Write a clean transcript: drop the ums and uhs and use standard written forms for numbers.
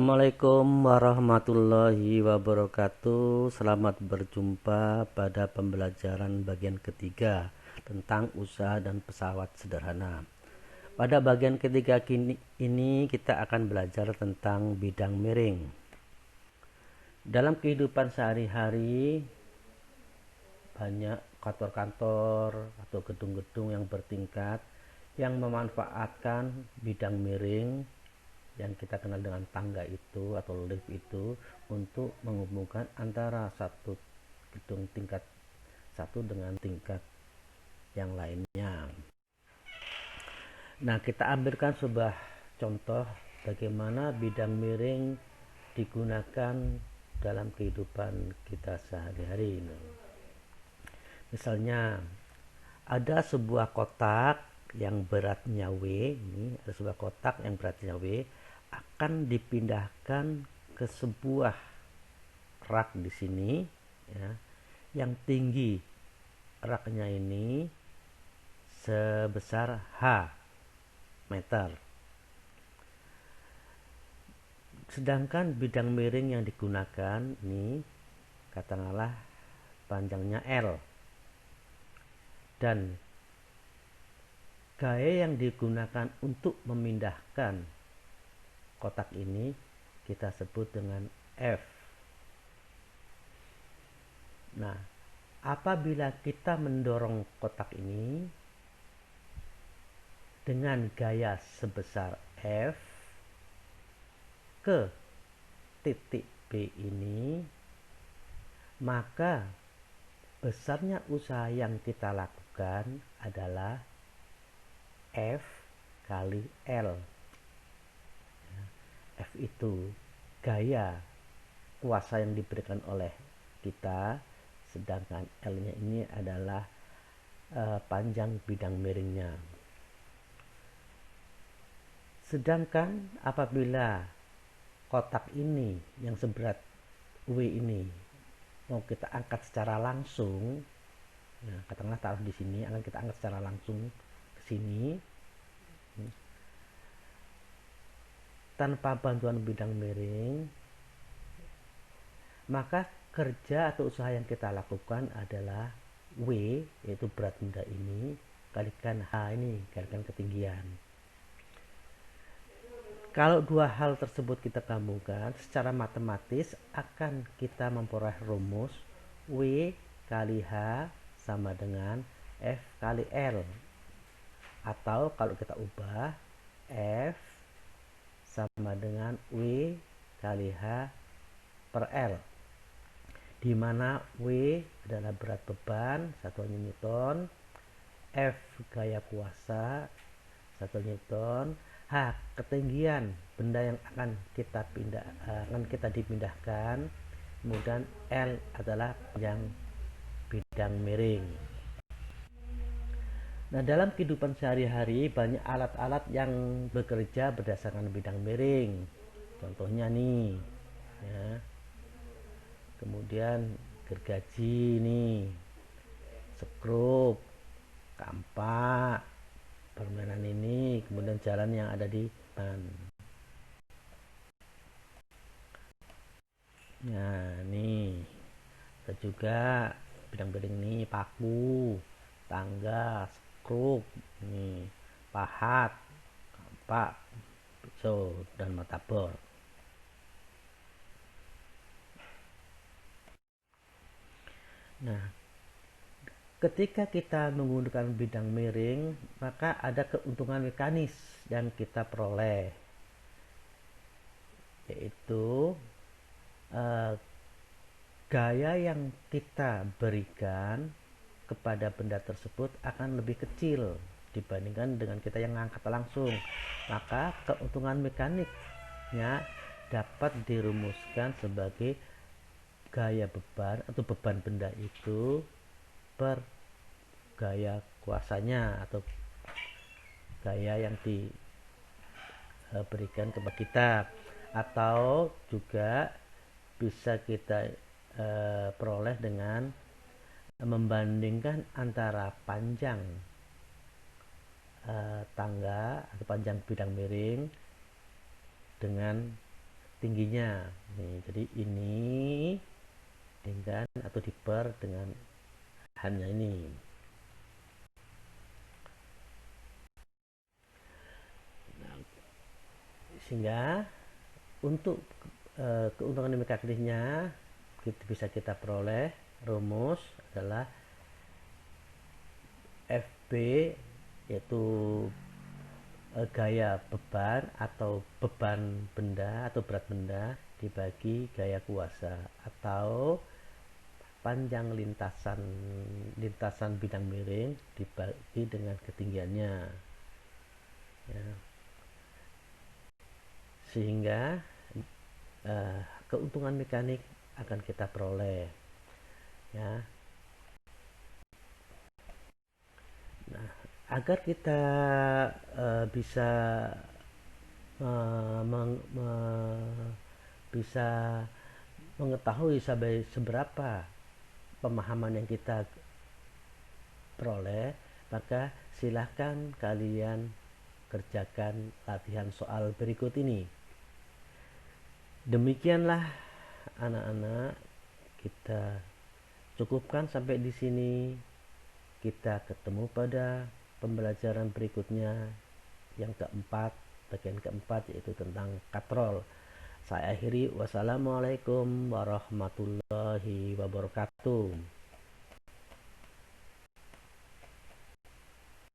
Assalamualaikum warahmatullahi wabarakatuh. Selamat berjumpa pada pembelajaran bagian ketiga tentang usaha dan pesawat sederhana. Pada bagian ketiga ini kita akan belajar tentang bidang miring. Dalam kehidupan sehari-hari banyak kantor-kantor atau gedung-gedung yang bertingkat yang memanfaatkan bidang miring yang kita kenal dengan tangga itu atau lift itu untuk menghubungkan antara satu gedung tingkat satu dengan tingkat yang lainnya. Nah, kita ambilkan sebuah contoh bagaimana bidang miring digunakan dalam kehidupan kita sehari-hari. Misalnya ada sebuah kotak yang beratnya W, ini ada sebuah kotak yang beratnya W akan dipindahkan ke sebuah rak di sini ya, yang tinggi raknya ini sebesar H meter. Sedangkan bidang miring yang digunakan ini katakanlah panjangnya L dan gaya yang digunakan untuk memindahkan kotak ini kita sebut dengan F. Nah, apabila kita mendorong kotak ini dengan gaya sebesar F ke titik B ini, maka besarnya usaha yang kita lakukan adalah F kali L. F itu gaya kuasa yang diberikan oleh kita, sedangkan L-nya ini adalah panjang bidang miringnya. Sedangkan apabila kotak ini yang seberat W ini mau kita angkat secara langsung, nah, katakanlah taruh di sini, akan kita angkat secara langsung ke sini tanpa bantuan bidang miring, maka kerja atau usaha yang kita lakukan adalah W, yaitu berat benda ini, kalikan H ini, kalikan ketinggian. Kalau dua hal tersebut kita gabungkan secara matematis, akan kita memperoleh rumus W kali H sama dengan F kali L, atau kalau kita ubah, F sama dengan W kali H per L, di mana W adalah berat beban 1 Newton, F gaya kuasa 1 Newton, H ketinggian benda yang akan kita dipindahkan, kemudian L adalah panjang bidang miring. Nah, dalam kehidupan sehari-hari banyak alat-alat yang bekerja berdasarkan bidang miring. Contohnya nih, ya. Kemudian gergaji nih, skrup, kampak, permainan ini, kemudian jalan yang ada di depan. Nah, nih ada juga bidang miring nih, paku, tangga, skrup, nih, pahat, kampak, pisau, dan martabor. Nah, ketika kita menggunakan bidang miring, maka ada keuntungan mekanis yang kita peroleh, yaitu gaya yang kita berikan kepada benda tersebut akan lebih kecil dibandingkan dengan kita yang mengangkat langsung. Maka keuntungan mekaniknya dapat dirumuskan sebagai gaya beban atau beban benda itu per gaya kuasanya atau gaya yang diberikan kepada kita, atau juga bisa kita peroleh dengan membandingkan antara panjang tangga atau panjang bidang miring dengan tingginya. Nih, jadi ini dengan atau diper dengan hanya ini. Nah, sehingga untuk keuntungan mekaniknya bisa kita peroleh rumus adalah FB, yaitu gaya beban atau beban benda atau berat benda dibagi gaya kuasa atau panjang lintasan bidang miring dibagi dengan ketinggiannya, ya. Sehingga keuntungan mekanik akan kita peroleh, ya. Nah, agar kita bisa bisa mengetahui sampai seberapa pemahaman yang kita peroleh, maka silahkan kalian kerjakan latihan soal berikut ini. Demikianlah anak-anak, kita cukupkan sampai di sini. Kita ketemu pada pembelajaran berikutnya yang keempat, bagian keempat, yaitu tentang katrol. Saya akhiri, wassalamualaikum warahmatullahi wabarakatuh.